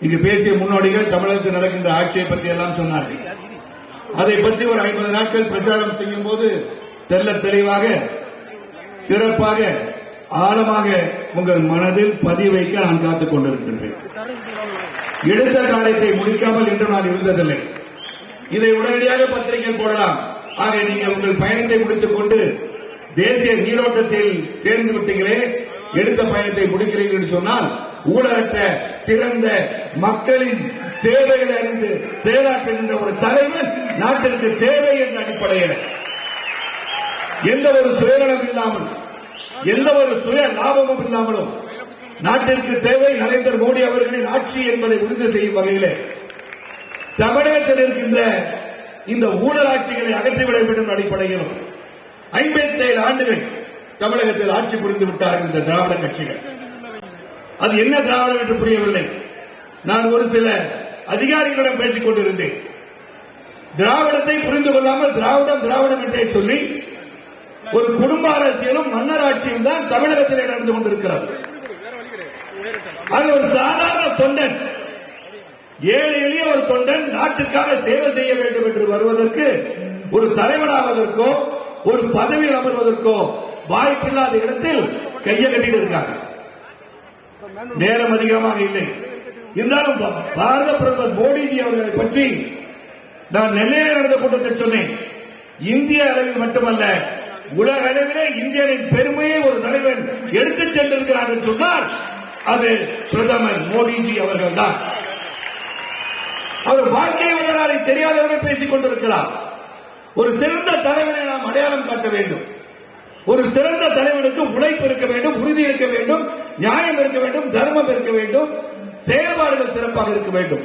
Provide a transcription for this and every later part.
இங்கு பேசிய முன்னோடிகள் தமிழகத்தில் நடக்கின்ற ஆட்சியை பற்றி எல்லாம் சொன்னார்கள். அதை பற்றி ஒரு 50 நாட்கள் பிரச்சாரம் செய்யும் போது தெல்ல தெளிவாக சிறப்பாக ஆழமாக உங்கள் மனதில் பதிய வைக்க நான் காத்துக் கொண்டிருக்கின்றேன். எடுத்த காரியத்தை முடிக்காமல் இன்று நான் இருந்ததில்லை. இதை உடனடியாக பத்திரிகையில் போடலாம். ஆக நீங்கள் உங்கள் பயணத்தை முடித்துக் கொண்டு தேசிய நீரோட்டத்தில் சேர்ந்து விட்டீங்களே, எடுத்த பயணத்தை முடிக்கிறீர்கள் என்று சொன்னால் ஊழலற்ற சிறந்த மக்களின் தேவைகளை அறிந்து செயலாற்றுகின்ற ஒரு தலைவர் நாட்டிற்கு தேவை என்ற அடிப்படையில் எந்த ஒரு சுயநலம் இல்லாமல் எந்த ஒரு சுய லாபமும் இல்லாமலும் நாட்டிற்கு தேவை நரேந்திர மோடி அவர்களின் ஆட்சி என்பதை உறுதி செய்யும் வகையில் தமிழகத்தில் இருக்கின்ற இந்த ஊழல் ஆட்சிகளை அகற்றிவிட வேண்டும் அடிப்படையிலும் 57 ஆண்டுகள் தமிழகத்தில் ஆட்சி புரிந்து விட்டார்கள் இந்த திராவிட கட்சிகள். அது என்ன திராவிடம் என்று புரியவில்லை. நான் ஒரு சில அதிகாரிகளிடம் பேசிக் கொண்டிருந்தேன். திராவிடத்தை புரிந்து கொள்ளாமல் திராவிடம் திராவிடம் என்றே சொல்லி ஒரு குடும்ப அரசியலும் மன்னர் ஆட்சியும் தான் தமிழகத்திலே நடந்து கொண்டிருக்கிறது. அது ஒரு சாதாரண தொண்டன், ஏழை எளிய ஒரு தொண்டன் நாட்டுக்காக சேவை செய்ய வேண்டும் என்று வருவதற்கு ஒரு தலைவனாவதற்கோ ஒரு பதவியில் அமர்வதற்கோ வாய்ப்பில்லாத இடத்தில் கையை கட்டிட்டு இருக்காங்க. நேரம் அதிகமாக இல்லை. இருந்தாலும் பாரத பிரதமர் மோடிஜி அவர்களை பற்றி நான் நெல்லையில் நடந்த கூட்டத்தில் சொன்னேன். இந்திய அளவில் மட்டுமல்ல, உலக அளவிலே இந்தியாவின் பெருமையை ஒரு தலைவர் எடுத்துச் சென்றிருக்கிறார் என்று சொன்னால் அது பிரதமர் மோடிஜி அவர்கள் தான். அவர் வாழ்க்கை வரலாறை தெரியாதவர்கள் பேசிக் கொண்டிருக்கிறார். ஒரு சிறந்த தலைவரை நாம் அடையாளம் காட்ட வேண்டும். ஒரு சிறந்த தலைவனுக்கு உழைப்பு இருக்க வேண்டும், உறுதி இருக்க வேண்டும், நியாயம் இருக்க வேண்டும், தர்மம் இருக்க வேண்டும், செயல்பாடுகள் சிறப்பாக இருக்க வேண்டும்.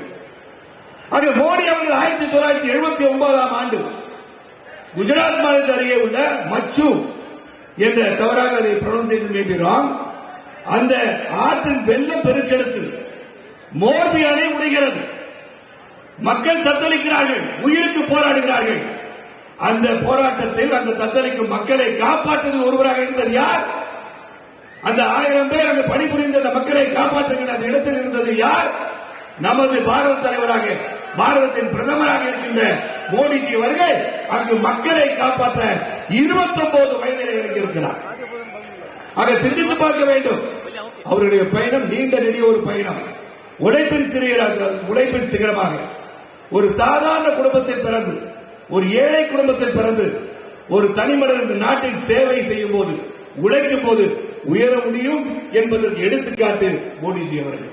ஆக மோடி அவர்கள் 1979ஆம் ஆண்டு குஜராத் மாநிலத்தில் அருகே உள்ள மச்சு என்ற தவறாக அதை ப்ரொனன்சியேஷன் செய்கிறோம். அந்த ஆற்றின் வெள்ளம் பெருக்கெடுத்து மோர்பி அணை உடைகிறது. மக்கள் தத்தளிக்கிறார்கள், உயிருக்கு போராடுகிறார்கள். அந்த போராட்டத்தில் அந்த தத்தளிக்கும் மக்களை காப்பாற்றுவது ஒருவராக இருந்தது யார்? அந்த 1000 பேர் அந்த பணிபுரிந்த அந்த மக்களை காப்பாற்றுகின்ற அந்த இடத்தில் இருந்தது யார்? நமது பாரத தலைவராக பாரதத்தின் பிரதமராக இருக்கின்ற மோடிஜி அவர்கள் அங்கு மக்களை காப்பாற்ற 29 வயதில் இறங்கியிருக்கிறார். ஆக சிந்தித்து பார்க்க வேண்டும். அவருடைய பயணம் நீண்ட நெடிய ஒரு பயணம். உழைப்பின் சிகரமாக ஒரு சாதாரண குடும்பத்தில் பிறந்து, ஒரு ஏழை குடும்பத்தில் பிறந்து, ஒரு தனிமனிதன் இந்த நாட்டில் சேவை செய்யும் போது, உழைக்கும் போது உயர முடியும் என்பதற்கு எடுத்துக்காட்டு மோடிஜி அவர்கள்.